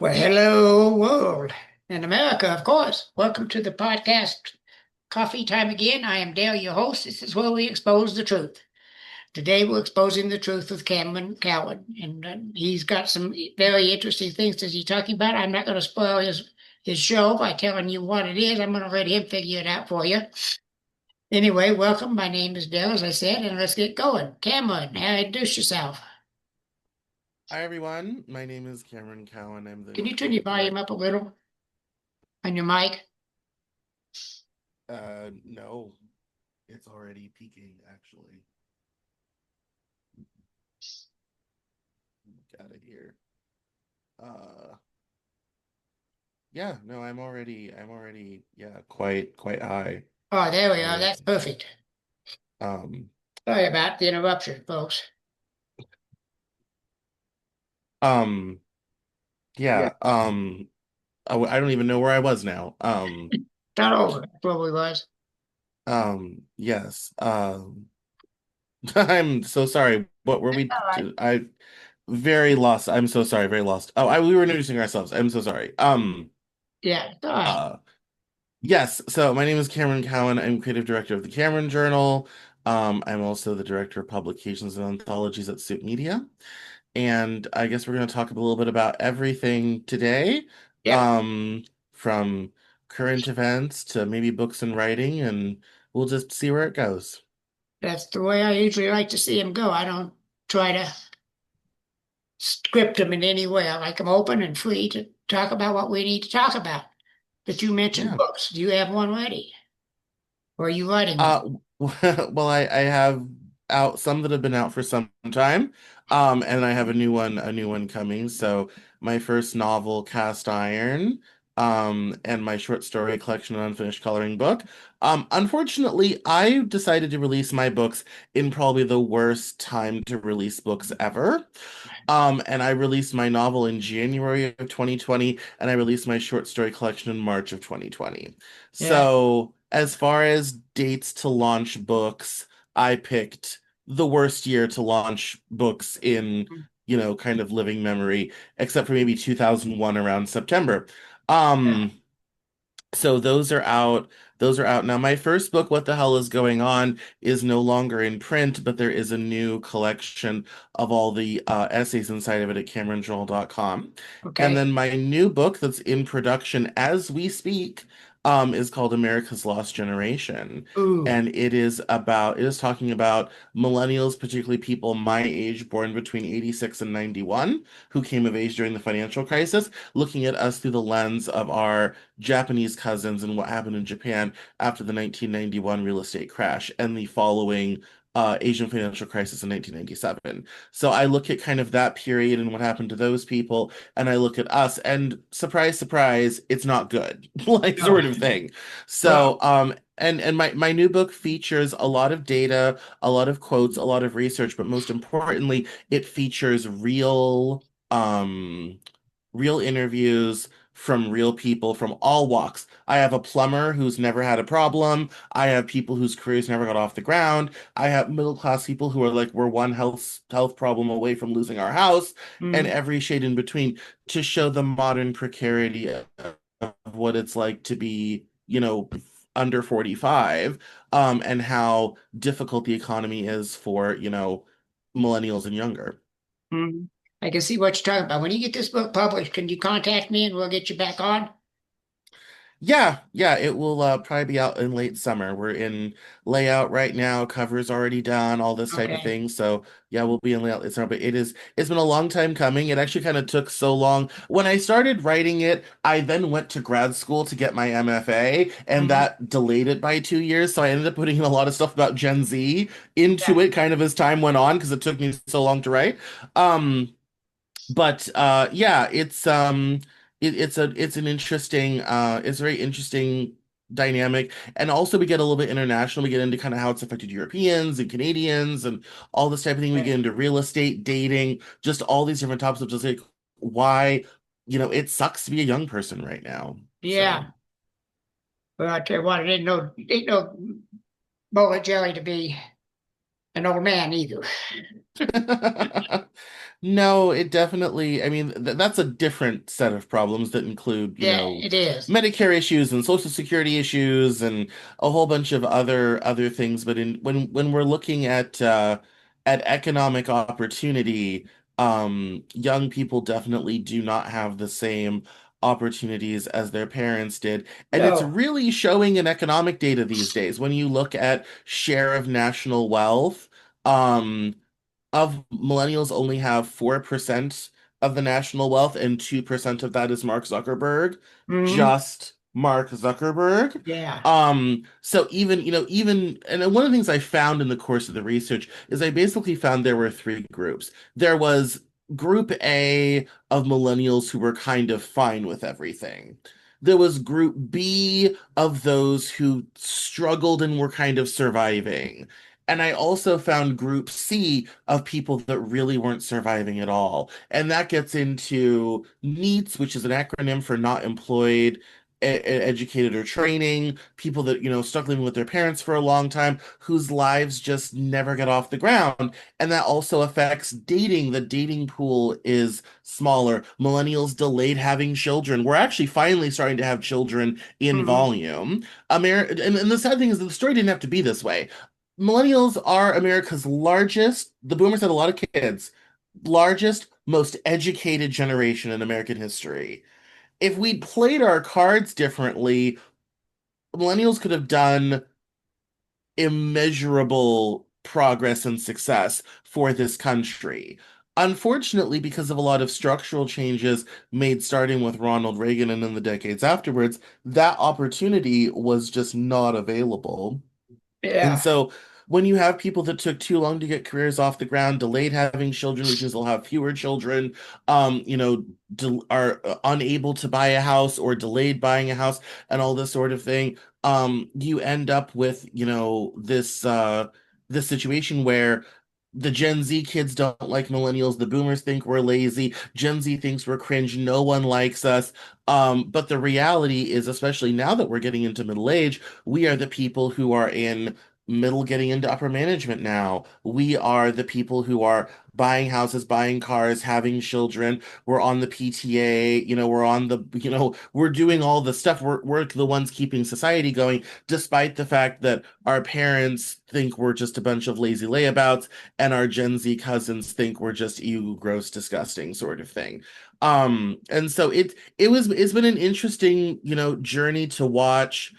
Well, hello, world and America, of course. Welcome to the podcast Coffee Time Again. I am Dale, your host. This is where we expose the truth. Today, we're exposing the truth with Cameron Cowan, and he's got some very interesting things that he's talking about. I'm not going to spoil his show by telling you what it is. I'm going to let him figure it out for you. Anyway, welcome. My name is Dale, as I said, and let's get going. Cameron, introduce yourself. Hi everyone, my name is Cameron Cowan. I'm the Can you turn your creative volume director. up a little on your mic? No, it's already peaking actually. Got it here. Uh, yeah, no, yeah, quite high. Oh, there we are. Already. That's perfect. Um, Sorry about the interruption, folks. um, Yeah. yeah. I don't even know where I was now. Start over. That's where we was. Yes. I'm so sorry. What were we? All right. I very lost. I'm so sorry. Very lost. We were introducing ourselves. I'm so sorry. Yeah, all right. Uh, yes. So my name is Cameron Cowan. I'm creative director of the Cameron Journal. I'm also the director of publications and anthologies at Suit Media. And I guess we're going to talk a little bit about everything today, Yep. um, from current events to maybe books and writing, and we'll just see where it goes. That's the way I usually like to see him go. I don't try to script him in any way. I like him open and free to talk about what we need to talk about. But you mentioned Yeah. books. Do you have one ready? Or are you writing one? Uh, well, I have out some that have been out for some time, and I have a new one coming. So my first novel, Cast Iron, and my short story collection, An Unfinished Coloring Book. Unfortunately, I decided to release my books in probably the worst time to release books ever. And I released my novel in January of 2020, and I released my short story collection in March of 2020. Yeah. So, as far as dates to launch books, I picked the worst year to launch books in, kind of living memory, except for maybe 2001 around September. Yeah. Um, so those are out. Those are out now. My first book, What the Hell is Going On, is no longer in print, but there is a new collection of all the essays inside of it at CameronJournal.com. And Okay. then my new book that's in production as we speak is called America's Lost Generation. Ooh. And it is talking about millennials, particularly people my age, born between 86 and 91, who came of age during the financial crisis, looking at us through the lens of our Japanese cousins and what happened in Japan after the 1991 real estate crash and the following Asian financial crisis in 1997. So I look at kind of that period and what happened to those people, and I look at us, and surprise, surprise, it's not good, like No. sort of thing. Well, So, and my new book features a lot of data, a lot of quotes, a lot of research, but most importantly, it features real interviews from real people from all walks. I have a plumber who's never had a problem. I have people whose careers never got off the ground. I have middle class people who are like, we're one health problem away from losing our house, and mm, every shade in between to show the modern precarity of what it's like to be, under 45, and how difficult the economy is for, millennials and younger. mm. I can see what you're talking about. When you get this book published, can you contact me and we'll get you back on? Yeah, it will probably be out in late summer. We're in layout right now, cover's already done, all this type of Okay. thing. So yeah, we'll be in layout late summer, but it's been a long time coming. It actually kind of took so long. When I started writing it, I then went to grad school to get my MFA, and Mhm. that delayed it by 2 years. So I ended up putting in a lot of stuff about Gen Z Yeah. into it kind of as time went on because it took me so long to write. But yeah, it's an interesting it's a very interesting dynamic. And also we get a little bit international. We get into kind of how it's affected Europeans and Canadians and all this type of thing. We get Okay. into real estate, dating, just all these different topics of just like why, it sucks to be a young person right now. So Yeah. Well, I tell you what, I didn't know bullet jelly to be an old man either. No, it definitely, I mean, that's a different set of problems that include, Yeah, it is. Medicare issues and Social Security issues and a whole bunch of other things. But when we're looking at economic opportunity, young people definitely do not have the same opportunities as their parents did. And it's No. really showing in economic data these days. When you look at share of national wealth, um, of millennials only have 4% of the national wealth, and 2% of that is Mark Zuckerberg. Hmm. Just Mark Zuckerberg. Yeah. So even, and one of the things I found in the course of the research is I basically found there were three groups. There was group A of millennials who were kind of fine with everything. There was group B of those who struggled and were kind of surviving. And I also found group C of people that really weren't surviving at all. And that gets into NEETs, which is an acronym for not employed, educated, or training, people that, stuck living with their parents for a long time, whose lives just never get off the ground. And that also affects dating. The dating pool is smaller. Millennials delayed having children. We're actually finally starting to have children in Hmm. volume. And the sad thing is that the story didn't have to be this way. Millennials are America's largest, the boomers had a lot of kids, largest, most educated generation in American history. If we'd played our cards differently, millennials could have done immeasurable progress and success for this country. Unfortunately, because of a lot of structural changes made starting with Ronald Reagan and in the decades afterwards, that opportunity was just not available. And Yeah. so when you have people that took too long to get careers off the ground, delayed having children, which means they'll have fewer children, are unable to buy a house or delayed buying a house and all this sort of thing, you end up with, this situation where the Gen Z kids don't like millennials. The boomers think we're lazy. Gen Z thinks we're cringe. No one likes us. But the reality is, especially now that we're getting into middle age, we are the people who are in middle getting into upper management now. We are the people who are buying houses, buying cars, having children. We're on the PTA, we're on the, we're doing all the stuff. We're the ones keeping society going, despite the fact that our parents think we're just a bunch of lazy layabouts and our Gen Z cousins think we're just ew, gross, disgusting sort of thing. And so it's been an interesting, journey to watch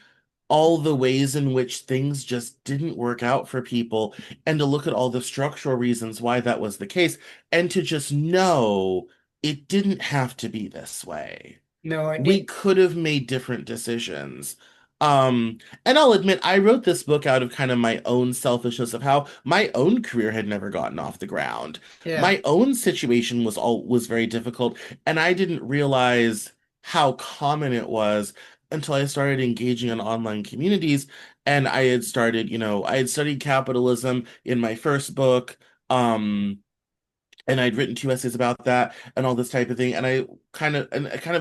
all the ways in which things just didn't work out for people and to look at all the structural reasons why that was the case and to just know it didn't have to be this way. No, it We did. could have made different decisions. Um, and I'll admit, I wrote this book out of kind of my own selfishness of how my own career had never gotten off the ground. Yeah. My own situation was very difficult, and I didn't realize how common it was until I started engaging in online communities. And I had studied capitalism in my first book. And I'd written two essays about that and all this type of thing. And kind of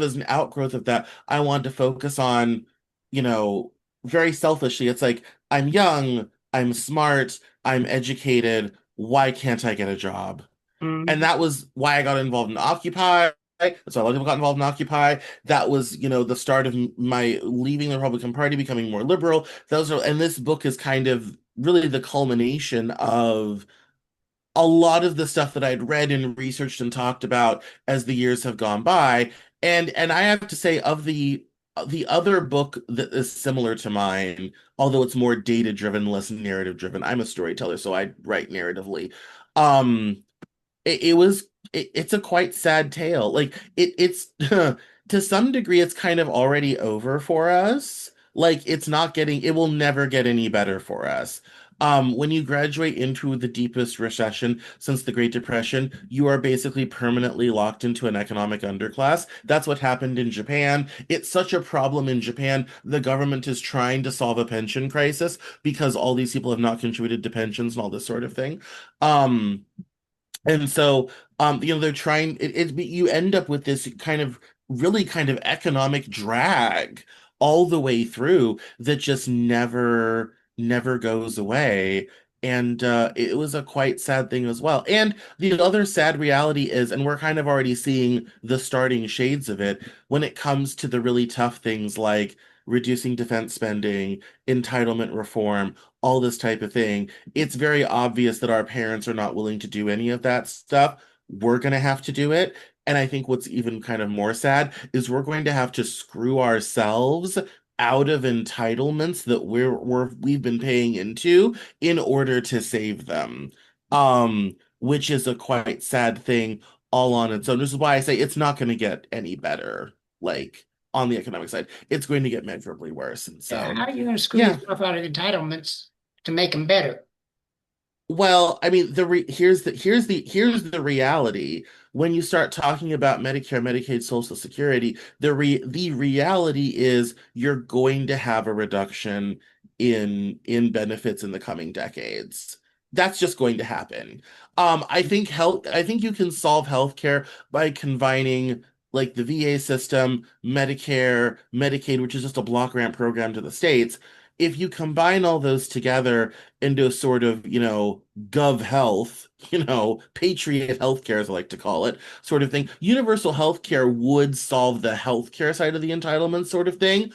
as an outgrowth of that, I wanted to focus on, you know, very selfishly, it's like, I'm young, I'm smart, I'm educated. Why can't I get a job? And Hmm. that was why I got involved in Occupy. That's why a lot of people got involved in Occupy. That was, the start of my leaving the Republican Party, becoming more liberal. And this book is kind of really the culmination of a lot of the stuff that I'd read and researched and talked about as the years have gone by. And I have to say, of the other book that is similar to mine, although it's more data driven, less narrative driven. I'm a storyteller, so I write narratively. Um, it's a quite sad tale. Like it's to some degree, it's kind of already over for us. Like it will never get any better for us. When you graduate into the deepest recession since the Great Depression, you are basically permanently locked into an economic underclass. That's what happened in Japan. It's such a problem in Japan. The government is trying to solve a pension crisis because all these people have not contributed to pensions and all this sort of thing. Um, and so, they're trying you end up with this kind of really kind of economic drag all the way through that just never goes away. And it was a quite sad thing as well. And the other sad reality is, and we're kind of already seeing the starting shades of it when it comes to the really tough things like reducing defense spending, entitlement reform, all this type of thing. It's very obvious that our parents are not willing to do any of that stuff. We're going to have to do it. And I think what's even kind of more sad is we're going to have to screw ourselves out of entitlements that we've been paying into in order to save them. Which is a quite sad thing all on its own. This is why I say it's not going to get any better, like on the economic side. It's going to get measurably worse. And Yeah, so, how are you going to screw yeah. yourself out of entitlements to make them better? Well, I mean, here's the reality. When you start talking about Medicare, Medicaid, Social Security, the reality is you're going to have a reduction in benefits in the coming decades. That's just going to happen. I think you can solve healthcare by combining like the VA system, Medicare, Medicaid, which is just a block grant program to the states. If you combine all those together into a sort of, gov health, patriot healthcare, as I like to call it, sort of thing. Universal healthcare would solve the healthcare side of the entitlement sort of thing.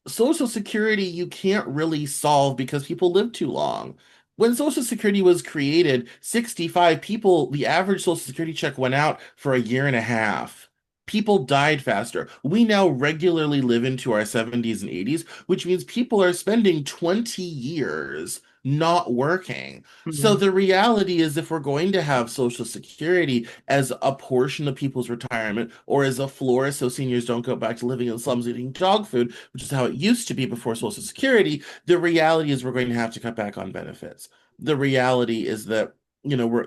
Social Security you can't really solve because people live too long. When Social Security was created, 65 people, the average Social Security check went out for a year and a half. People died faster. We now regularly live into our 70s and 80s, which means people are spending 20 years not working. So Mhm. the reality is if we're going to have Social Security as a portion of people's retirement or as a floor so seniors don't go back to living in slums eating dog food, which is how it used to be before Social Security, the reality is we're going to have to cut back on benefits. The reality is that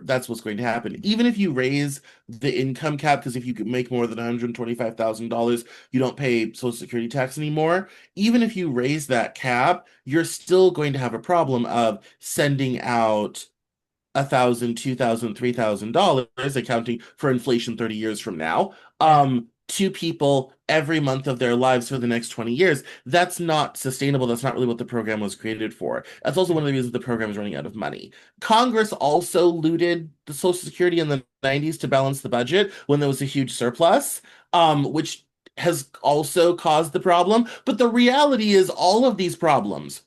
that's what's going to happen. Even if you raise the income cap, because if you could make more than $125,000, you don't pay Social Security tax anymore. Even if you raise that cap, you're still going to have a problem of sending out $1,000, $2,000, $3,000, accounting for inflation 30 years from now, Yeah. to people every month of their lives for the next 20 years. That's not sustainable. That's not really what the program was created for. That's also one of the reasons the program is running out of money. Congress also looted the Social Security in the 90s to balance the budget when there was a huge surplus, which has also caused the problem. But the reality is all of these problems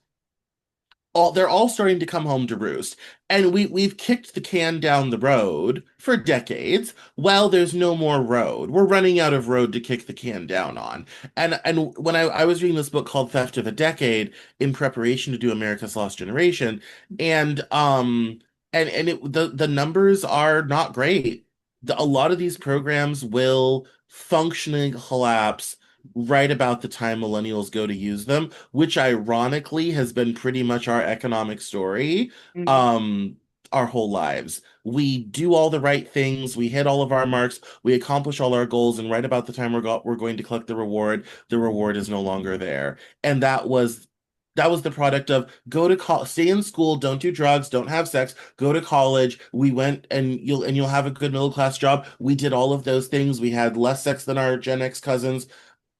they're all starting to come home to roost. And we've kicked the can down the road for decades. Well, there's no more road. We're running out of road to kick the can down on. And when I was reading this book called Theft of a Decade in preparation to do America's Lost Generation, and the numbers are not great. A lot of these programs will functionally collapse right about the time millennials go to use them, which ironically has been pretty much our economic story Mhm. um our whole lives. We do all the right things, we hit all of our marks, we accomplish all our goals, and right about the time we're going to collect the reward is no longer there. And that was the product of go to college, stay in school, don't do drugs, don't have sex, go to college. We went and you'll have a good middle class job. We did all of those things. We had less sex than our Gen X cousins.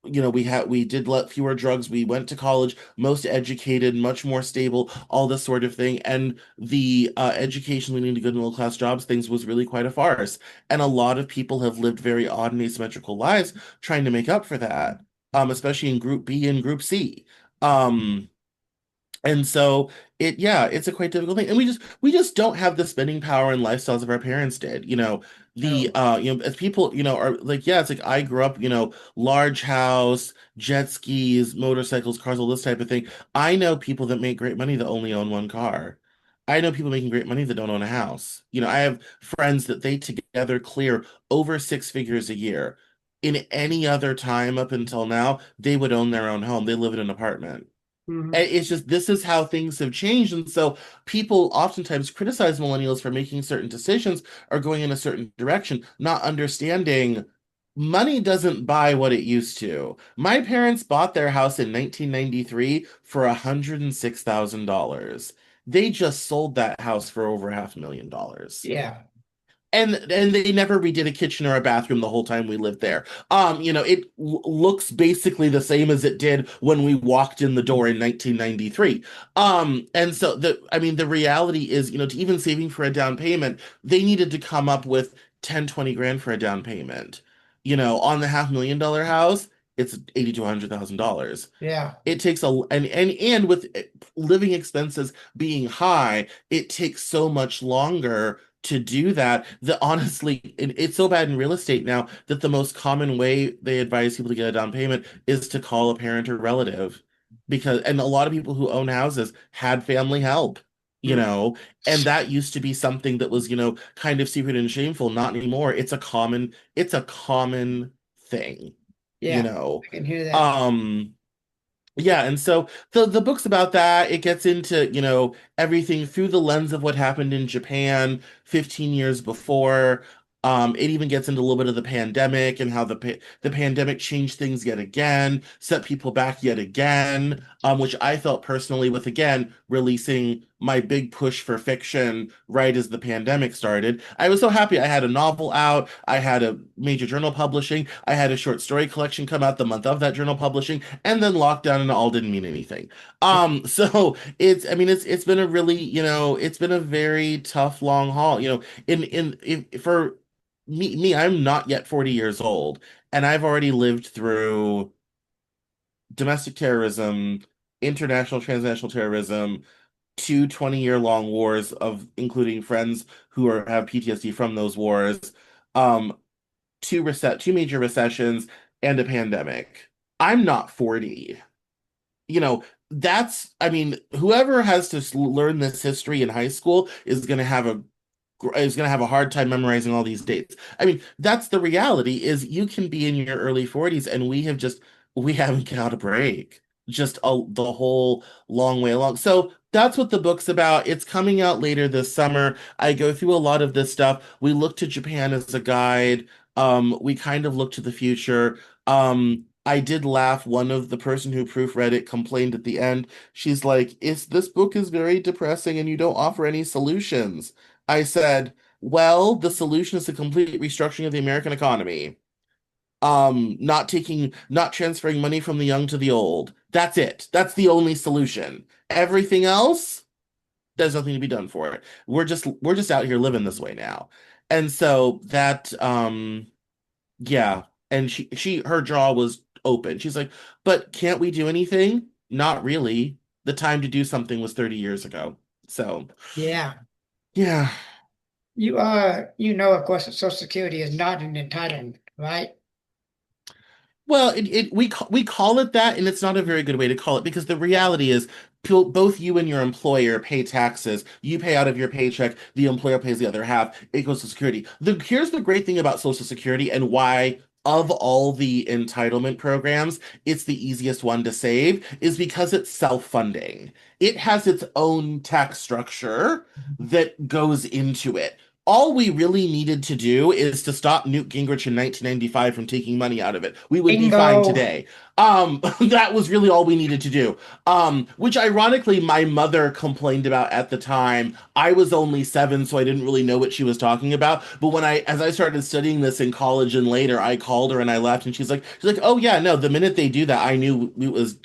We did let fewer drugs, we went to college, most educated, much more stable, all this sort of thing. And the education leading to good middle class jobs things was really quite a farce. And a lot of people have lived very odd and asymmetrical lives trying to make up for that, especially in group B and group C. And so it's a quite difficult thing. And we just don't have the spending power and lifestyles of our parents did. So, As people, are like, yeah, it's like I grew up, large house, jet skis, motorcycles, cars, all this type of thing. I know people that make great money that only own one car. I know people making great money that don't own a house. I have friends that they together clear over six figures a year. In any other time up until now, they would own their own home. They live in an apartment. mhm. And it's just this is how things have changed. And so people oftentimes criticize millennials for making certain decisions or going in a certain direction, not understanding money doesn't buy what it used to. My parents bought their house in 1993 for $106,000. They just sold that house for over $500,000. Yeah. and they never redid a kitchen or a bathroom the whole time we lived there. It looks basically the same as it did when we walked in the door in 1993. And so the reality is, to even saving for a down payment, they needed to come up with 10, 20 grand for a down payment. On the $500,000 house, it's 80 to $100,000. Yeah. It takes a and with living expenses being high, it takes so much longer to do that. That honestly, it's so bad in real estate now that the most common way they advise people to get a down payment is to call a parent or relative, because and a lot of people who own houses had family help, you Mm. know, and that used to be something that was, kind of secret and shameful. Not anymore. It's a common thing, you Yeah. know. I can hear that. Um, yeah, and so the book's about that. It gets into, everything through the lens of what happened in Japan 15 years before. It even gets into a little bit of the pandemic and how the pandemic changed things yet again, set people back yet again, which I felt personally with, again, releasing my big push for fiction right as the pandemic started. I was so happy. I had a novel out, I had a major journal publishing, I had a short story collection come out the month of that journal publishing, and then lockdown, and it all didn't mean anything. So it's been a really, it's been a very tough long haul. For me, I'm not yet 40 years old, and I've already lived through domestic terrorism, international transnational terrorism, two 20-year long wars of including friends who have PTSD from those wars, um, two major recessions, and a pandemic. I'm not 40. you know, whoever has to learn this history in high school is going to have a hard time memorizing all these dates. That's the reality is you can be in your early 40s and we haven't got a break. The whole long way along. So that's what the book's about. It's coming out later this summer. I go through a lot of this stuff. We look to Japan as a guide. We kind of look to the future. I did laugh. One of the person who proofread it complained at the end. She's like, this book is very depressing and you don't offer any solutions." I said, well, the solution is a complete restructuring of the American economy. Not transferring money from the young to the old. That's it. That's the only solution. Everything else, there's nothing to be done for it. We're just out here living this way now. And so yeah. And her jaw was open. She's like, but can't we do anything? Not really. The time to do something was 30 years ago. So, Yeah. yeah. Of course, that Social Security is not an entitlement, right? Well, we call it that, and it's not a very good way to call it because the reality is, both you and your employer pay taxes. You pay out of your paycheck. The employer pays the other half. It goes to security. Here's the great thing about Social Security and why, of all the entitlement programs, it's the easiest one to save is because it's self-funding. It has its own tax structure that goes into it. All we really needed to do is to stop Newt Gingrich in 1995 from taking money out of it. We would be fine Bingo. today. That was really all we needed to do. Which ironically, my mother complained about at the time. I was only 7, so I didn't really know what she was talking about. But as I started studying this in college and later, I called her and I left, and she's like, oh yeah, no, the minute they do that, I knew it was,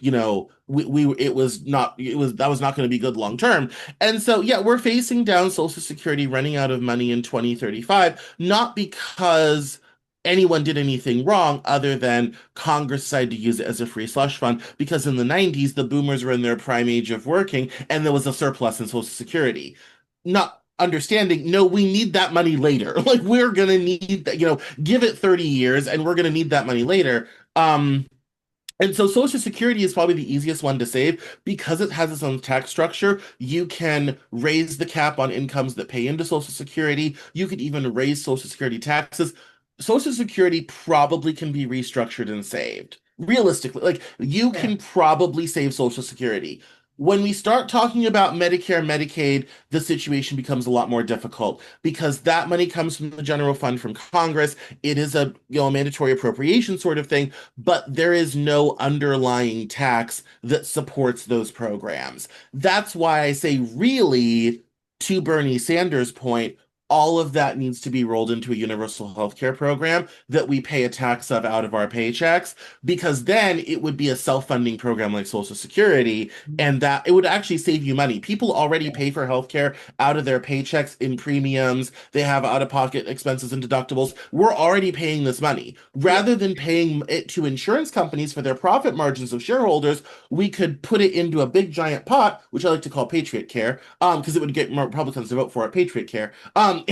that was not going to be good long term. And so, yeah, we're facing down Social Security running out of money in 2035, not because anyone did anything wrong other than Congress decided to use it as a free slush fund because in the 90s, the boomers were in their prime age of working and there was a surplus in Social Security. Not understanding, no, we need that money later. Like, we're going to need that, give it 30 years and we're going to need that money later. And so Social Security is probably the easiest one to save because it has its own tax structure. You can raise the cap on incomes that pay into Social Security. You could even raise Social Security taxes. Social Security probably can be restructured and saved. Realistically, like you Yeah. can probably save Social Security. When we start talking about Medicare, Medicaid, the situation becomes a lot more difficult because that money comes from the general fund from Congress. It is a mandatory appropriation sort of thing, but there is no underlying tax that supports those programs. That's why I say, really, to Bernie Sanders' point, all of that needs to be rolled into a universal healthcare program that we pay a tax of out of our paychecks, because then it would be a self-funding program like Social Security, Mm. and that it would actually save you money. People already pay for healthcare out of their paychecks in premiums. They have out-of-pocket expenses and deductibles. We're already paying this money. Yeah. Rather than paying it to insurance companies for their profit margins of shareholders, we could put it into a big giant pot, which I like to call Patriot Care, because it would get more Republicans to vote for it, Patriot Care. And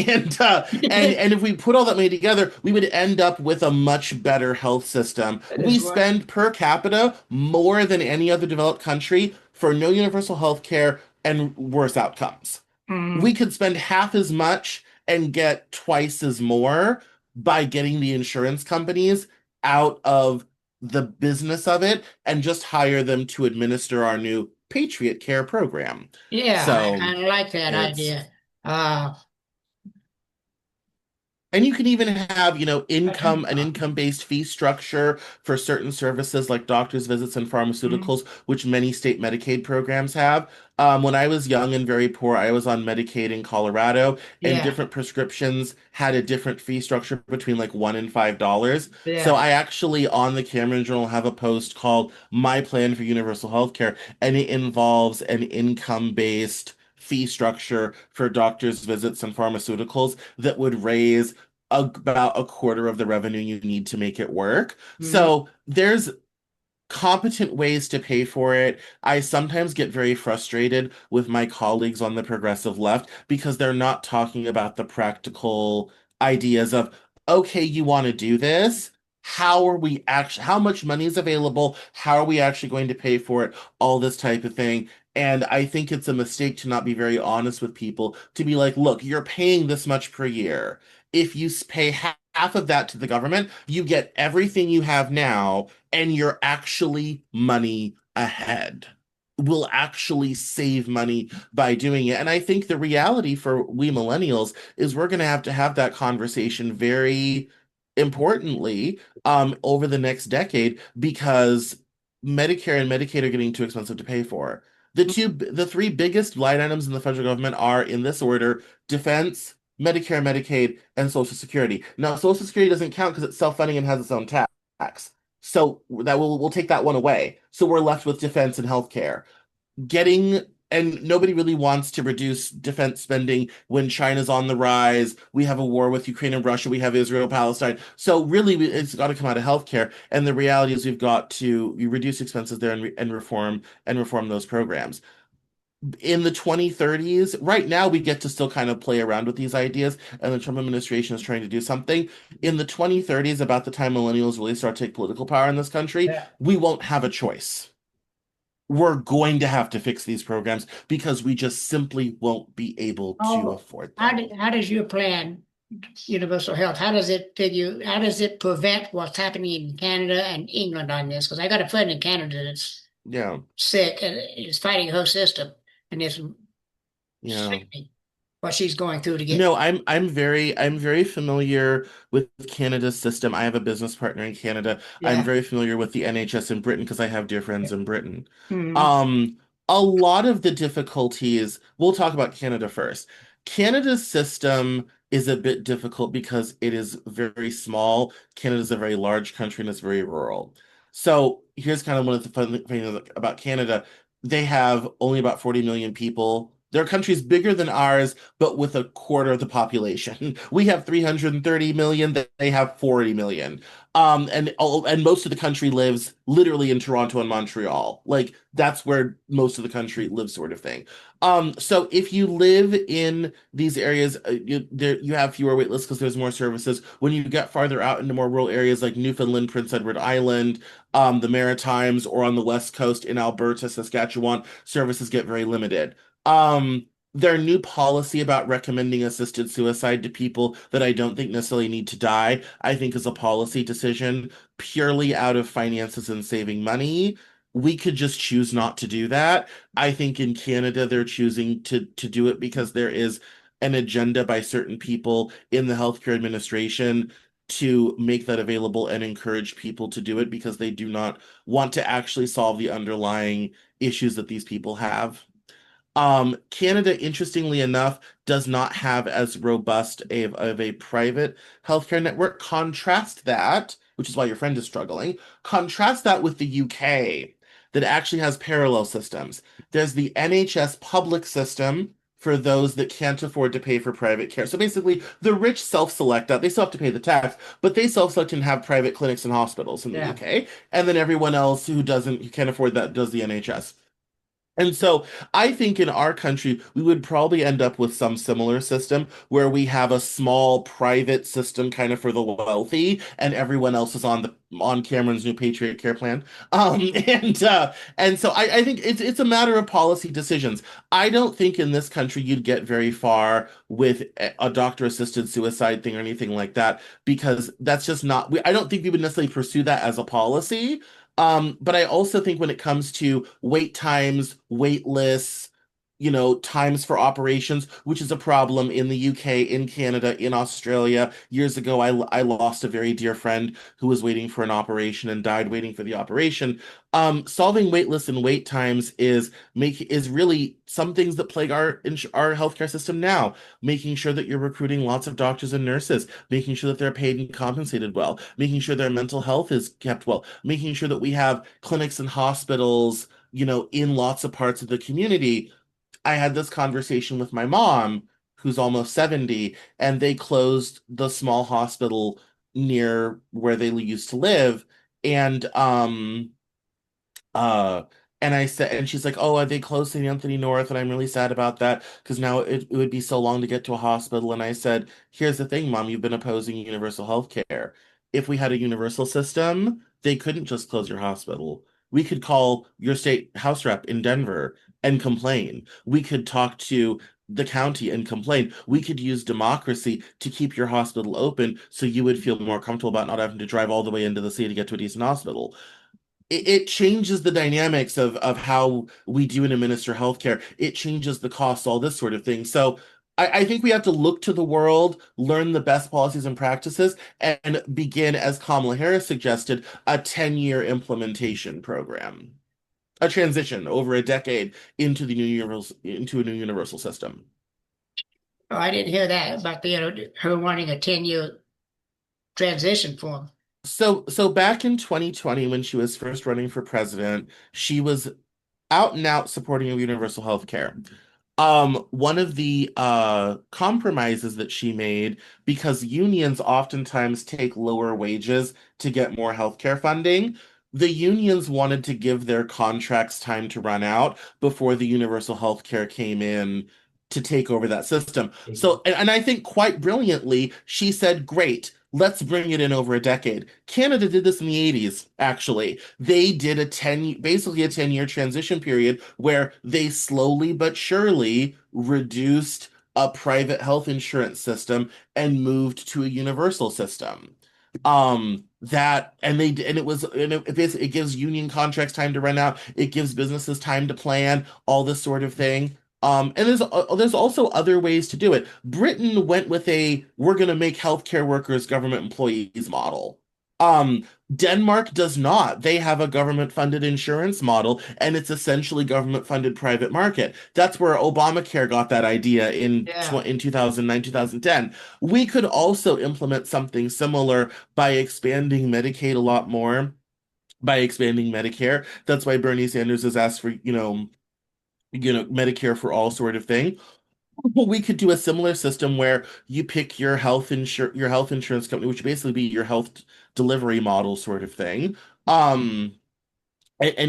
if we put all that money together, we would end up with a much better health system. That We is what. spend per capita more than any other developed country for no universal health care and worse outcomes. We Mm. could spend half as much and get twice as more by getting the insurance companies out of the business of it and just hire them to administer our new Patriot Care program. Yeah, I So kind of like that it's idea. Uh, And you can even have, an uh, income-based fee structure for certain services like doctor's visits and mm, pharmaceuticals, which many state Medicaid programs have. When I was young and very poor, I was on Medicaid in Colorado, and yeah, different prescriptions had a different fee structure between like $1 and $5. So yeah. I actually on the Cameron Journal have a post called "My Plan for Universal Healthcare," and it involves an income-based fee structure for doctor's visits and pharmaceuticals that would raise about a quarter of the revenue you need to make it work. Mm, So there's competent ways to pay for it. I sometimes get very frustrated with my colleagues on the progressive left because they're not talking about the practical ideas of, okay, you want to do this? How much money is available? How are we actually going to pay for it? All this type of thing. And I think it's a mistake to not be very honest with people, to be like, look, you're paying this much per year. If you pay half of that to the government, you get everything you have now and you're actually money ahead. Will actually save money by doing it. And I think the reality for we millennials is we're going to have that conversation very importantly over the next decade, because Medicare and Medicaid are getting too expensive to pay for. The three biggest line items in the federal government are, in this order, defense, Medicare, Medicaid, and Social Security. Now, Social Security doesn't count because it's self-funding and has its own tax. So that we'll take that one away. So we're left with defense and healthcare. Getting and nobody really wants to reduce defense spending when China's on the rise. We have a war with Ukraine and Russia. We have Israel, Palestine. So really, it's got to come out of healthcare. And the reality is, we've got to reduce expenses there and reform those programs. In the 2030s, right now we get to still kind of play around with these ideas, and the Trump administration is trying to do something. In the 2030s, about the time millennials really start to take political power in this country, yeah. we won't have a choice. We're going to have to fix these programs because we just simply won't be able to Oh, afford them. how does your plan universal health? How does it prevent what's happening in Canada and England on this? Because I got a friend in Canada that's Yeah, sick and is fighting her system, and it's yeah. sickening what she's going through to get. No, I'm very familiar with Canada's system. I have a business partner in Canada. I'm Yeah. very familiar with the NHS in Britain because I have dear friends in Britain. Mm-hmm. Um, a lot of the difficulties, we'll talk about Canada first. Canada's system is a bit difficult because it is very small. Canada's a very large country and it's very rural. So here's kind of one of the fun things about Canada. They have only about 40 million people. Their country's bigger than ours, but with a quarter of the population. We have 330 million, they have 40 million. And most of the country lives literally in Toronto and Montreal. Like that's where most of the country lives, sort of thing. So if you live in these areas, you have fewer wait lists because there's more services. When you get farther out into more rural areas like Newfoundland, Prince Edward Island, the Maritimes, or on the West Coast in Alberta, Saskatchewan, services get very limited. Their new policy about recommending assisted suicide to people that I don't think necessarily need to die, I think is a policy decision purely out of finances and saving money. We could just choose not to do that. I think in Canada they're choosing to do it because there is an agenda by certain people in the healthcare administration to make that available and encourage people to do it because they do not want to actually solve the underlying issues that these people have. Canada, interestingly enough, does not have as robust of a private healthcare network. Contrast that, which is why your friend is struggling. Contrast that with the UK, that actually has parallel systems. There's the NHS public system for those that can't afford to pay for private care. So basically, the rich self-select out. They still have to pay the tax, but they self-select and have private clinics and hospitals in the Yeah. UK. And then everyone else who can't afford that, does the NHS. And so I think in our country, we would probably end up with some similar system where we have a small private system kind of for the wealthy, and everyone else is on Cameron's new Patriot Care plan. And so I think it's a matter of policy decisions. I don't think in this country you'd get very far with a doctor-assisted suicide thing or anything like that, because that's just not, I don't think we would necessarily pursue that as a policy. But I also think when it comes to wait times, wait lists, times for operations, which is a problem in the UK, in Canada, in Australia. Years ago, I lost a very dear friend who was waiting for an operation and died waiting for the operation. Solving wait lists and wait times is really some things that plague our healthcare system now. Making sure that you're recruiting lots of doctors and nurses, making sure that they're paid and compensated well, making sure their mental health is kept well, making sure that we have clinics and hospitals, in lots of parts of the community. I had this conversation with my mom, who's almost 70, and they closed the small hospital near where they used to live. And uh, and I said, and she's like, "Oh, are they close to the Anthony North?" And I'm really sad about that because now it would be so long to get to a hospital. And I said, "Here's the thing, Mom, you've been opposing universal health care. If we had a universal system, they couldn't just close your hospital. We could call your state house rep in Denver and complain. We could talk to the county and complain. We could use democracy to keep your hospital open so you would feel more comfortable about not having to drive all the way into the city to get to a decent hospital." It changes the dynamics of how we do and administer healthcare. It changes the costs, all this sort of thing. So I think we have to look to the world, learn the best policies and practices, and begin, as Kamala Harris suggested, a 10-year implementation program, a transition over a decade into a new universal system. Oh, I didn't hear that about her wanting a 10-year transition form. So back in 2020, when she was first running for president, she was out and out supporting of universal health care. One of the compromises that she made, because unions oftentimes take lower wages to get more healthcare funding, the unions wanted to give their contracts time to run out before the universal healthcare came in to take over that system. So, and I think quite brilliantly, she said, "Great, let's bring it in over a decade." Canada did this in the 80s, actually. They did basically a 10-year transition period where they slowly but surely reduced a private health insurance system and moved to a universal system. That and they and it was and it gives union contracts time to run out. It gives businesses time to plan, all this sort of thing. And there's also other ways to do it. Britain went with a "we're going to make healthcare workers government employees" model. Denmark does not. They have a government-funded insurance model, and it's essentially government-funded private market. That's where Obamacare got that idea Yeah. in 2009, 2010. We could also implement something similar by expanding Medicaid a lot more, by expanding Medicare. That's why Bernie Sanders has asked for, Medicare for all sort of thing. Well, we could do a similar system where you pick your health insurance company, which would basically be your health delivery model sort of thing, and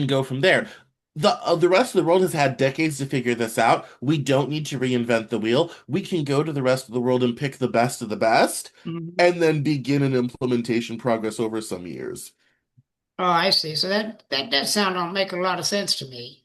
go from there. The rest of the world has had decades to figure this out. We don't need to reinvent the wheel. We can go to the rest of the world and pick the best of the best, Mhm. and then begin an implementation progress over some years. Oh, I see. So that does sound don't make a lot of sense to me.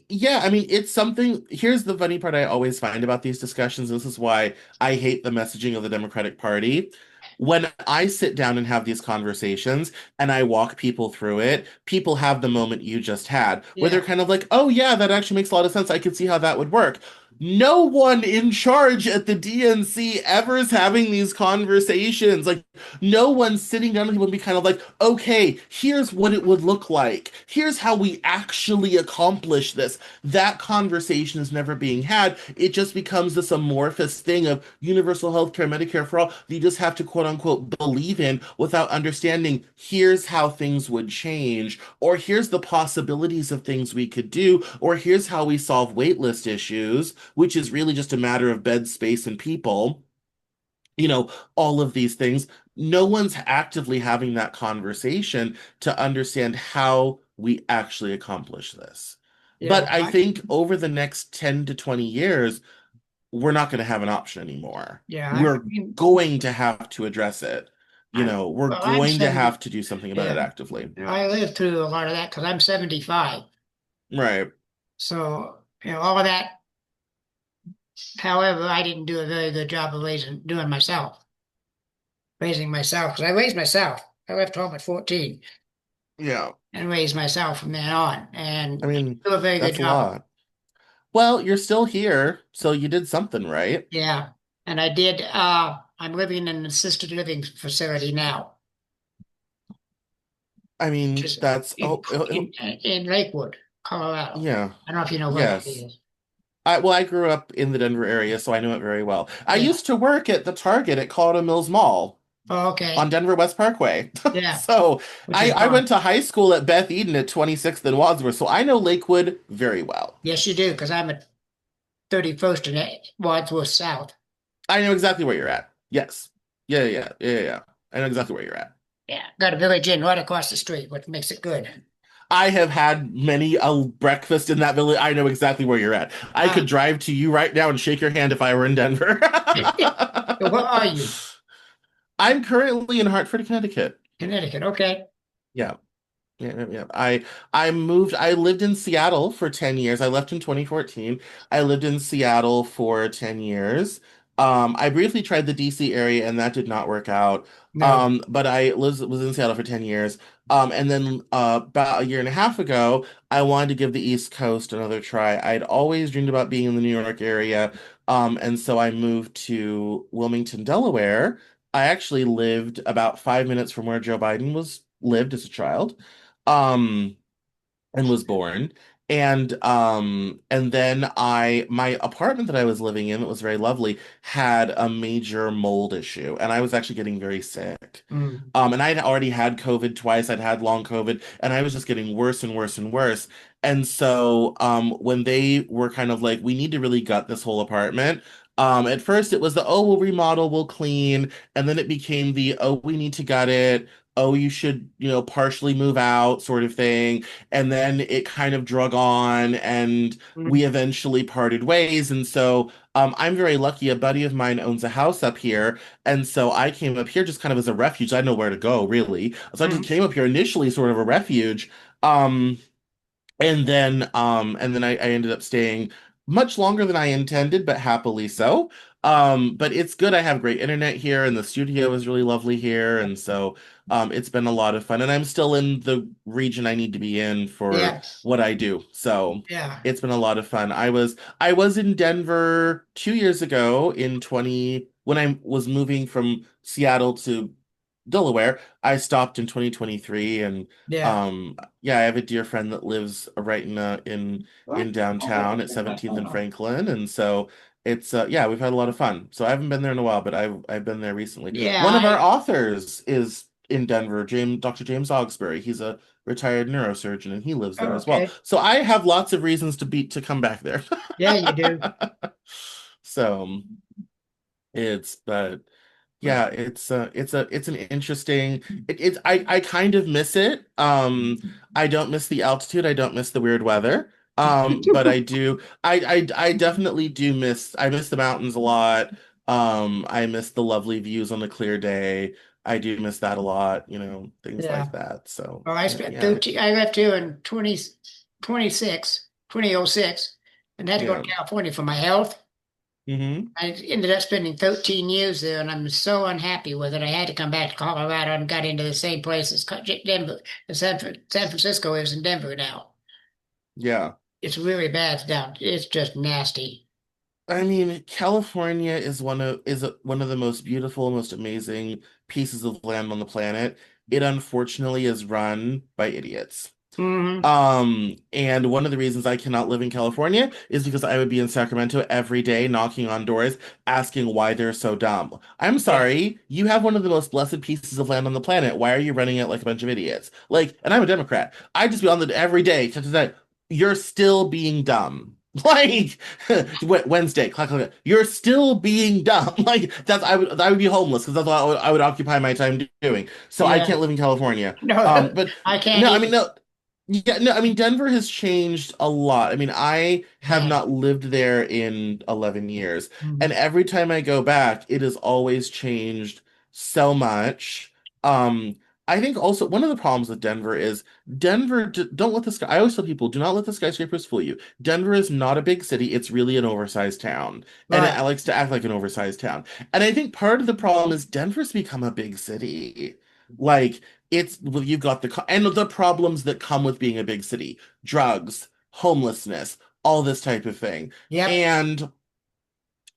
Yeah, I mean, it's something. Here's the funny part I always find about these discussions. This is why I hate the messaging of the Democratic Party. When I sit down and have these conversations and I walk people through it, people have the moment you just had, where they're Yeah. kind of like, "Oh, yeah, that actually makes a lot of sense. I could see how that would work." no one in charge at the DNC ever is having these conversations. Like, no one's sitting down with people and be kind of like, okay, here's what it would look like. Here's how we actually accomplish this. That conversation is never being had. It just becomes this amorphous thing of universal health care, Medicare for all, that you just have to quote unquote believe in without understanding here's how things would change, or here's the possibilities of things we could do, or here's how we solve waitlist issues, which is really just a matter of bed space and people, you know, all of these things. No one's actively having that conversation to understand how we actually accomplish this. Yeah, But I think over the next 10 to 20 years, we're not going to have an option anymore. yeah. We're going to have to address it. We're I'm going to 70. have to do something about it Yeah, actively. I lived through a lot of that because I'm 75. Right. So, all of that. However, I didn't do a very good job of raising myself because I raised myself. I left home at 14 Yeah. and raised myself from then on, I and mean, do a very good that's a job. lot. Well, you're still here, so you did something right. Yeah, and I did. I'm living in an assisted living facility now, I which mean, is that's in in Lakewood, Colorado. yeah. I don't know if you know where that Yes. is. I grew up in the Denver area, so I know it very well. I Yeah. used to work at the Target at Colorado Mills Mall Oh, on okay. Denver West Parkway. Yeah, So which I, is I gone. went to high school at Beth Eden at 26th and Wadsworth, so I know Lakewood very well. Yes, you do, because I'm at 31st and Wadsworth South. I know exactly where you're at. Yes. Yeah. I know exactly where you're at. Yeah, got a Village Inn right across the street, which makes it good. I have had many a breakfast in that village. I know exactly where you're at. I could Ah, drive to you right now and shake your hand if I were in Denver. where are you? I'm currently in Hartford, Connecticut. Connecticut. Okay. Yeah. Yeah. I lived in Seattle for 10 years. I left in 2014. I lived in Seattle for 10 years. I briefly tried the DC area and that did not work out. No. But was in Seattle for 10 years. And then about a year and a half ago, I wanted to give the East Coast another try. I'd always dreamed about being in the New York area. And so I moved to Wilmington, Delaware. I actually lived about 5 minutes from where Joe Biden was lived as a child. Um, and was born. And then my apartment that I was living in, that was very lovely, had a major mold issue, and I was actually getting very sick. Mm, And I'd already had COVID twice. I'd had long COVID, and I was just getting worse and worse and worse. And so, when they were kind of like, we need to really gut this whole apartment. At first it was the, oh, we'll remodel, we'll clean, and then it became the, oh, we need to gut it. Oh, you should, partially move out sort of thing. And then it kind of drug on, and we mm, eventually parted ways. And so, I'm very lucky. A buddy of mine owns a house up here, and so I came up here just kind of as a refuge. I didn't know where to go, really. So I just mm. came up here initially, sort of a refuge. Um, and then I ended up staying much longer than I intended, but happily so. But it's good. I have great internet here, and the studio is really lovely here, and so it's been a lot of fun. And I'm still in the region I need to be in for Yeah. what I do. So Yeah. it's been a lot of fun. I was in Denver 2 years ago in 20 when I was moving from Seattle to Delaware. I stopped in 2023, and Yeah. um yeah, I have a dear friend that lives right in downtown at 17th and Franklin, and so it's yeah, we've had a lot of fun. So I haven't been there in a while, but I've been there recently. Yeah. One of our authors is in Denver, Dr. James Ogsbury. He's a retired neurosurgeon, and he lives there as well. Okay. So I have lots of reasons to come back there. Yeah, you do. So but Well, yeah, it's an interesting it's I kind of miss it. I don't miss the altitude, I don't miss the weird weather. But I definitely do miss the mountains a lot. I miss the lovely views on a clear day. I do miss that a lot, things yeah. like that. So Well, I spent yeah. 13, I left here in 2006, and had to go to Yeah. California for my health. Hmm. I ended up spending 13 years there, and I'm so unhappy with it. I had to come back to Colorado and got into the same place as Denver. San Francisco is in Denver now. Yeah. It's really bad down. It's just nasty. I mean, California one of the most beautiful, most amazing pieces of land on the planet. It unfortunately is run by idiots. Hmm. And one of the reasons I cannot live in California is because I would be in Sacramento every day knocking on doors asking why they're so dumb. I'm Yeah, sorry, you have one of the most blessed pieces of land on the planet. Why are you running it like a bunch of idiots? Like, and I'm a Democrat. I just be on the every day to say, you're still being dumb. Like Wednesday, you're still being dumb. Like I would be homeless because that's what I would occupy my time doing. So I yeah. can't live in California. No, But I can't no, I mean either. no. Yeah, no, I mean Denver has changed a lot. I mean, I have Man. not lived there in 11 years, and Mhm. every time I go back, it has always changed so much. Um, I think also one of the problems with Denver is don't let the sky. I always tell people, do not let the skyscrapers fool you. Denver is not a big city. It's really an oversized town, and it Right. likes to act like an oversized town. And I think part of the problem is Denver's become a big city. Like it's well, you've got and the problems that come with being a big city, drugs, homelessness, all this type of thing. Yep. And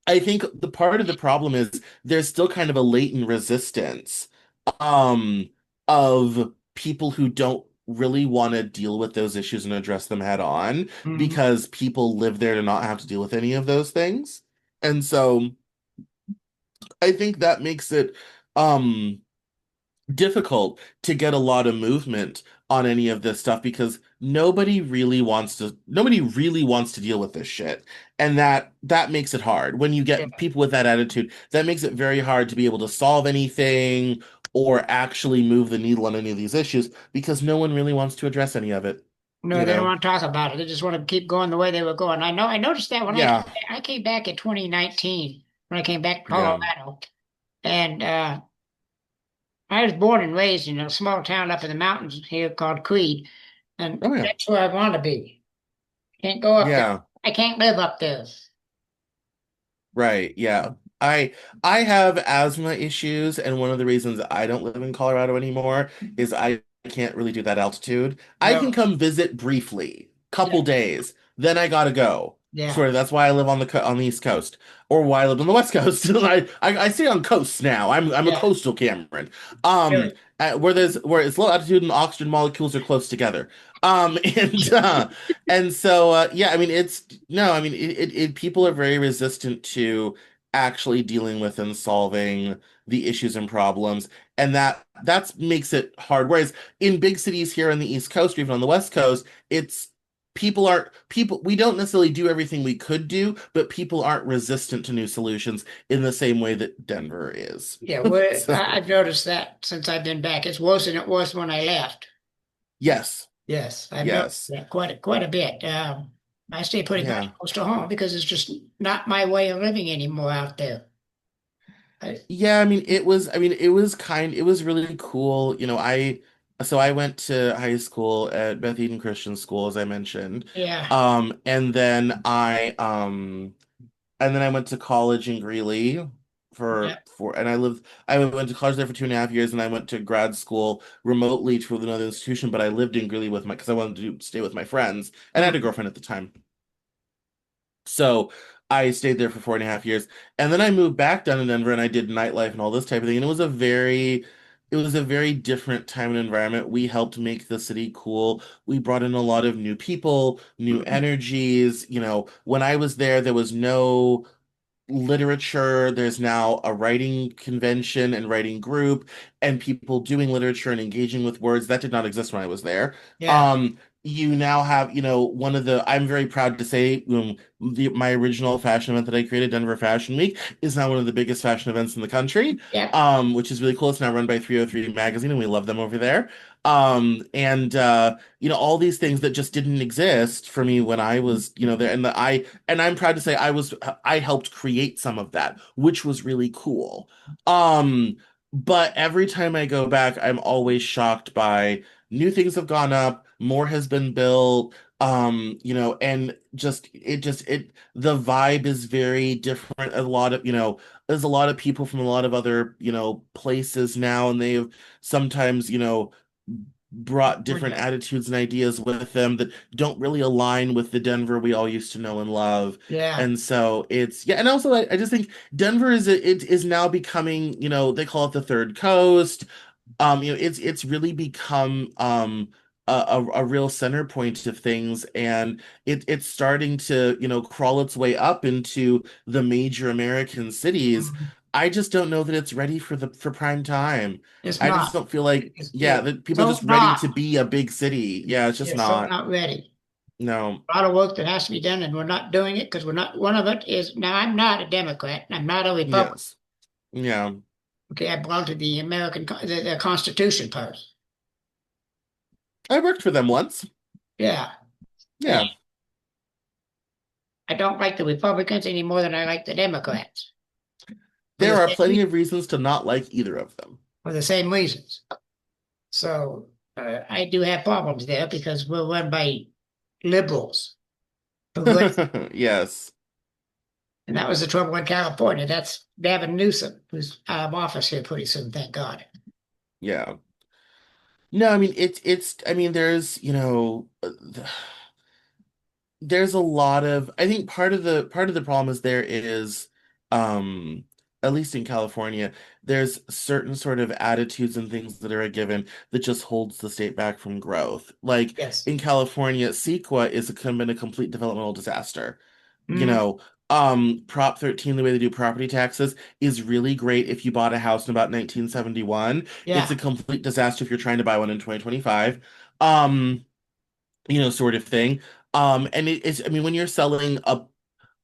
I think the part of the problem is there's still kind of a latent resistance um of people who don't really want to deal with those issues and address them head on Hmm. because people live there to not have to deal with any of those things. And so I think that makes it um difficult to get a lot of movement on any of this stuff because nobody really wants to deal with this shit, and that makes it hard when you Yeah. get people with that attitude. That makes it very hard to be able to solve anything or actually move the needle on any of these issues because no one really wants to address any of it, No, you they don't know. want to talk about it. They just want to keep going the way they were going. I know. I noticed that when Yeah, I came back in 2019, when I came back to yeah. Colorado, and I was born and raised in a small town up in the mountains here called Creed, and Oh yeah. that's where I want to be. Can't go up there. Yeah. I can't live up there. Right, yeah. I I have asthma issues, and one of the reasons I don't live in Colorado anymore is I can't really do that altitude. I can No. come visit briefly, couple Yeah. days, then I gotta go. Yeah. Sort of that's why I live on the East Coast, or why I lived on the West Coast. I stay on coasts now. I'm a Yeah. coastal Cameron. Um, Really. where it's low altitude and oxygen molecules are close together. And so yeah, I mean it's no, I mean people are very resistant to actually dealing with and solving the issues and problems, and that makes it hard. Whereas in big cities here on the East Coast or even on the West Coast, it's people we don't necessarily do everything we could do, but people aren't resistant to new solutions in the same way that Denver is. Yeah. So I've noticed that since I've been back. It's worse than it was when I left. yes, Yes, I've noticed yes, that quite a bit. I stay pretty much yeah. close to home because it's just not my way of living anymore out there. Yeah, it was really cool. So I went to high school at Beth Eden Christian School, as I mentioned. Yeah. And then I went to college in Greeley Yeah. and I went to college there for 2.5 years, and I went to grad school remotely to another institution, but I lived in Greeley because I wanted to stay with my friends, and I had a Mm. girlfriend at the time. So I stayed there for 4.5 years, and then I moved back down to Denver, and I did nightlife and all this type of thing. And it was a very different time and environment. We helped make the city cool. We brought in a lot of new people, new energies. When I was there, there was no literature. There's now a writing convention and writing group and people doing literature and engaging with words. That did not exist when I was there. Yeah. You now have, I'm very proud to say, my original fashion event that I created, Denver Fashion Week, is now one of the biggest fashion events in the country, Yeah. which is really cool. It's now run by 303 Magazine, and we love them over there. And all these things that just didn't exist for me when I was, there. And I'm proud to say I helped create some of that, which was really cool. Um, but every time I go back, I'm always shocked by new things have gone up, more has been built, and the vibe is very different. There's a lot of people from a lot of other, places now, and they've sometimes, brought Oh, different yeah. attitudes and ideas with them that don't really align with the Denver we all used to know and love. Yeah. And so it's yeah, and also I just think Denver it is now becoming, they call it the third coast. It's really become a real center point of things, and it's starting to, crawl its way up into the major American cities. Mhm. I just don't know that it's ready for prime time. It's I just not. don't feel like, yeah, It's that people are so just ready not. to be a big city. Yeah, it's just It's so not. not ready. No. A lot of work that has to be done, and we're not doing it because we're not. One of it is now. I'm not a Democrat. I'm not a Republican. Yes. Yeah. Okay, I belong to the the Constitution Party. I worked for them once. Yeah, and Yeah. I don't like the Republicans any more than I like the Democrats for the There are same plenty of reasons to not like either of for the same reasons. So I do have problems there because we're run by liberals, progressive, them. Yes. and that was the trouble in California. That's Gavin Newsom, who's out of office here pretty soon. Thank God. Yeah. No, I mean I mean there's a lot of, I think part of the problem is there is um at least in California, there's certain sort of attitudes and things that are a given that just holds the state back from growth. Like Yes. in California, CEQA been a complete developmental disaster. You Mhm. know, Prop 13, the way they do property taxes, is really great if you bought a house in about 1971. It's Yeah. a complete disaster if you're trying to buy one in 2025. Sort of thing. And I mean, when you're selling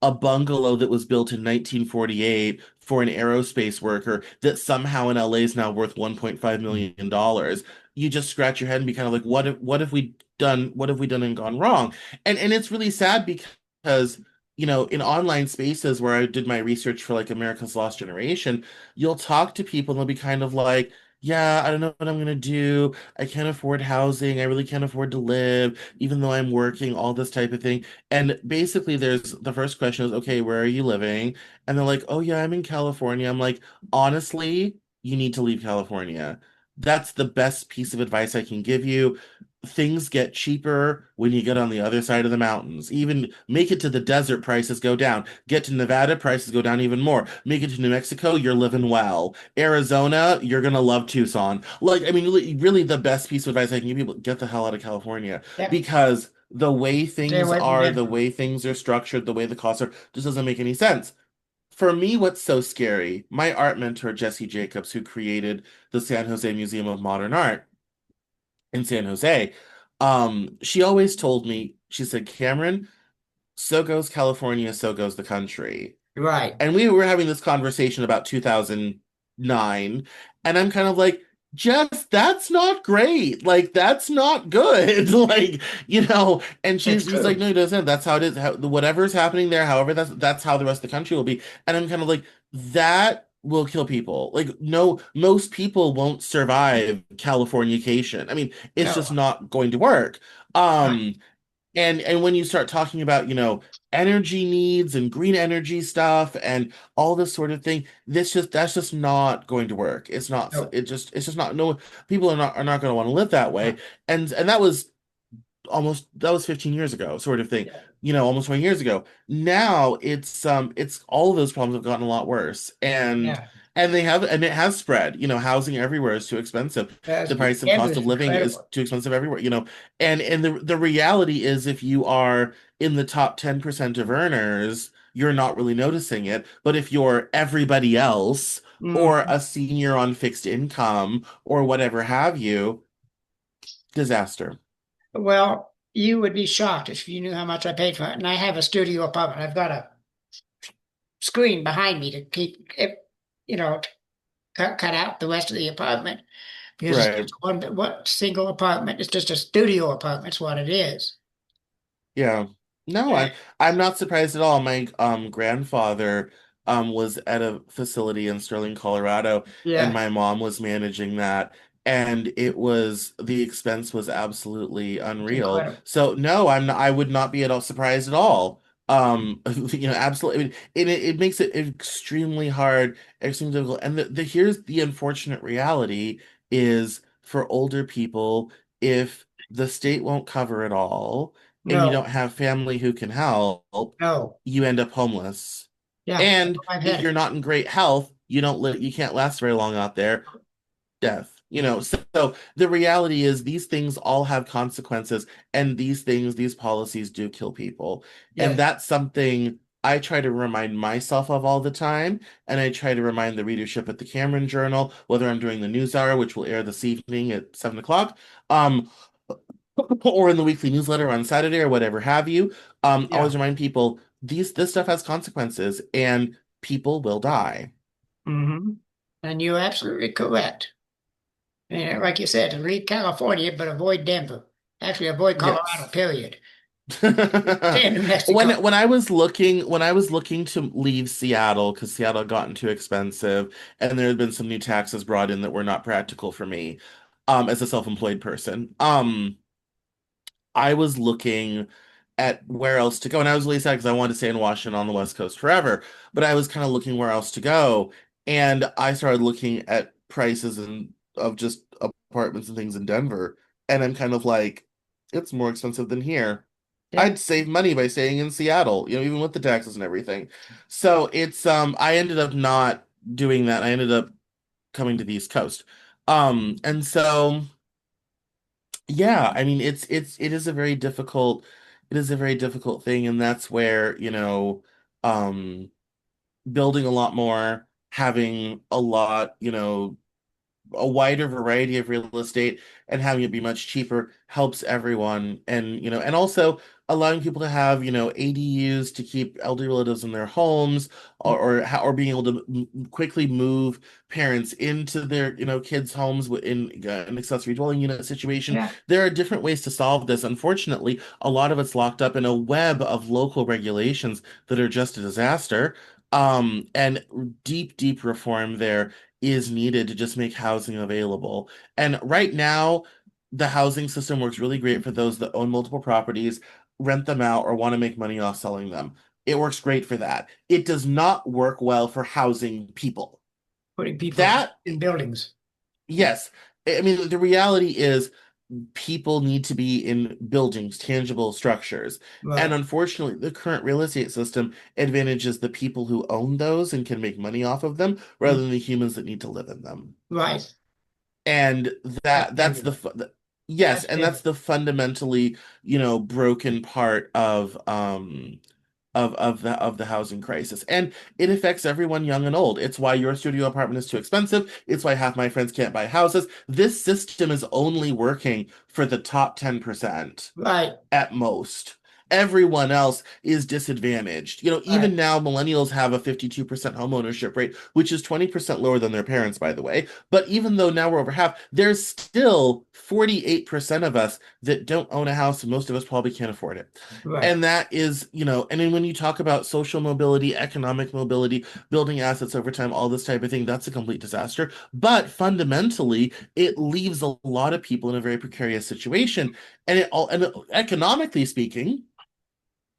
a bungalow that was built in 1948 for an aerospace worker that somehow in LA is now worth 1.5 million dollars, you just scratch your head and be kind of like, what have we done and gone wrong? And it's really sad because, in online spaces where I did my research for like America's Lost Generation, you'll talk to people and they'll be kind of like, yeah, I don't know what I'm gonna do. I can't afford housing. I really can't afford to live, even though I'm working, all this type of thing. And basically, there's the first question is, okay, where are you living? And they're like, oh, yeah, I'm in California. I'm like, honestly, you need to leave California. That's the best piece of advice I can give you. Things get cheaper when you get on the other side of the mountains. Even make it to the desert, prices go down. Get to Nevada, prices go down even more. Make it to New Mexico, you're living well. Arizona, you're gonna love Tucson. Like, I mean, really the best piece of advice I can give people, get the hell out of California Yep. because the way Stay things away from are, the Denver. way things are structured, the way the costs are, just doesn't make any sense. For me, what's so scary, my art mentor, Jesse Jacobs, who created the San Jose Museum of Modern Art in San Jose, she always told me, she said, Cameron, so goes California, so goes the country. Right. And we were having this conversation about 2009, and I'm kind of like, Jess, that's not great. Like, that's not good. Like, and It's she's like, true. no, it doesn't. That's how it is. Whatever's happening there, however, that's how the rest of the country will be. And I'm kind of like, that will kill people. Like, no, most people won't survive Californication. I mean, it's just No. not going to work. Right. Um, and when you start talking about, energy needs and green energy stuff and all this sort of thing, that's just not going to work. No. It's just not, no, people are not going to want to live that way. No. And that was 15 years ago, sort of thing, Yeah. almost 20 years ago. Now it's all of those problems have gotten a lot worse. And Yeah. and it has spread. Housing everywhere is too expensive. The price and cost Denver's of living is incredible. too expensive everywhere. And the reality is if you are in the top 10% of earners, you're not really noticing it. But if you're everybody else or Mhm. a senior on fixed income or whatever have you, disaster. Well, you would be shocked if you knew how much I paid for it. And I have a studio apartment. I've got a screen behind me to keep it, to cut out the rest of the apartment because it's Right. just one single apartment. It's just a studio apartment. It's what it is. Yeah. No, And I'm not surprised at all. My grandfather was at a facility in Sterling, Colorado, and yeah, my mom was managing that, and the expense was absolutely it's unreal. incredible. So no, I would not be at all surprised at all. Absolutely. I mean, it makes it extremely hard, extremely difficult. And here's the unfortunate reality is for older people. if the state won't cover it all and you No, don't have family who can help, no. you end up homeless. Yeah, And I've had if you're it. not in great health, you can't last very long out there. Death. So the reality is these things all have consequences, and these policies do kill people. And Yes, that's something I try to remind myself of all the time, and I try to remind the readership at the Cameron Journal, whether I'm doing the news hour, which will air this evening at 7 o'clock, or in the weekly newsletter on Saturday or whatever have you. yeah. Always remind people this stuff has consequences, and people will die. hmm And you're absolutely correct. And like you said, leave California, but avoid Denver. Actually, avoid Colorado, Yes. period. Stay in New Mexico. When I was looking to leave Seattle because Seattle had gotten too expensive and there had been some new taxes brought in that were not practical for me, as a self-employed person. I was looking at where else to go, and I was really sad because I wanted to stay in Washington on the West Coast forever. But I was kind of looking where else to go, and I started looking at prices and of just apartments and things in Denver, and I'm kind of like, it's more expensive than here. Yeah. I'd save money by staying in Seattle, even with the taxes and everything. So I ended up not doing that. I ended up coming to the East Coast. And so yeah, I mean it is a very difficult thing, and that's where, um building a lot more, having a wider variety of real estate and having it be much cheaper helps everyone. And also allowing people to have, ADUs to keep elderly relatives in their homes, or being able to quickly move parents into their, kids' homes in an accessory dwelling unit situation. Yeah. There are different ways to solve this. Unfortunately, a lot of it's locked up in a web of local regulations that are just a disaster. And deep, deep reform there is needed to just make housing available. And right now, the housing system works really great for those that own multiple properties, rent them out, or want to make money off selling them. It works great for that. It does not work well for housing people. Putting people That, in buildings. yes. I mean, the reality is people need to be in buildings, tangible structures. And Right. unfortunately, the current real estate system advantages the people who own those and can make money off of them Mm. rather than the humans that need to live in them. Right. And That's that's Denver. yes, That's and Denver. that's the fundamentally, broken part of the housing crisis. And it affects everyone young and old. It's why your studio apartment is too expensive. It's why half my friends can't buy houses. This system is only working for the top 10% Right. at most. Everyone else is disadvantaged. Right. Even now, millennials have a 52% home ownership rate, which is 20% lower than their parents, by the way. But even though now we're over half, there's still 48% of us that don't own a house, and most of us probably can't afford it. Right. And that is, and then when you talk about social mobility, economic mobility, building assets over time, all this type of thing, that's a complete disaster. But fundamentally, it leaves a lot of people in a very precarious situation. And economically speaking,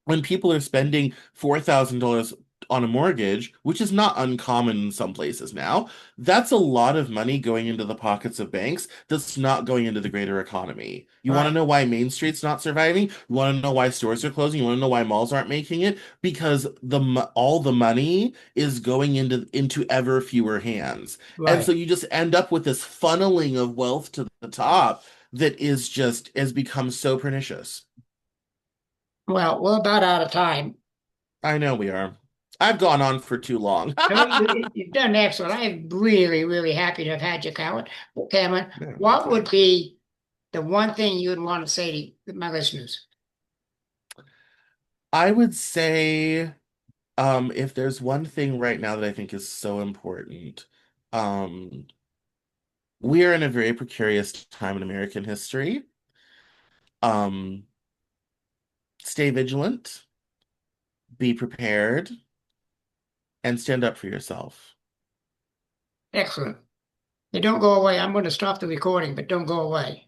when people are spending $4,000 on a mortgage, which is not uncommon in some places now, that's a lot of money going into the pockets of banks that's not going into the greater economy. You want to Right. know why Main Street's not surviving? You want to know why stores are closing? You want to know why malls aren't making it? Because all the money is going into ever fewer hands. And Right. so you just end up with this funneling of wealth to the top that has become so pernicious. Well, we're about out of time. I know we are. I've gone on for too long. No, you've done excellent. I'm really, really happy to have had you, Cameron. Cameron, Yeah, what would thanks. be the one thing you'd want to say to my listeners? I would say, if there's one thing right now that I think is so important, um, we are in a very precarious time in American history. Um, Stay vigilant, be prepared, and stand up for yourself. Excellent. Hey, don't go away. I'm going to stop the recording, but don't go away.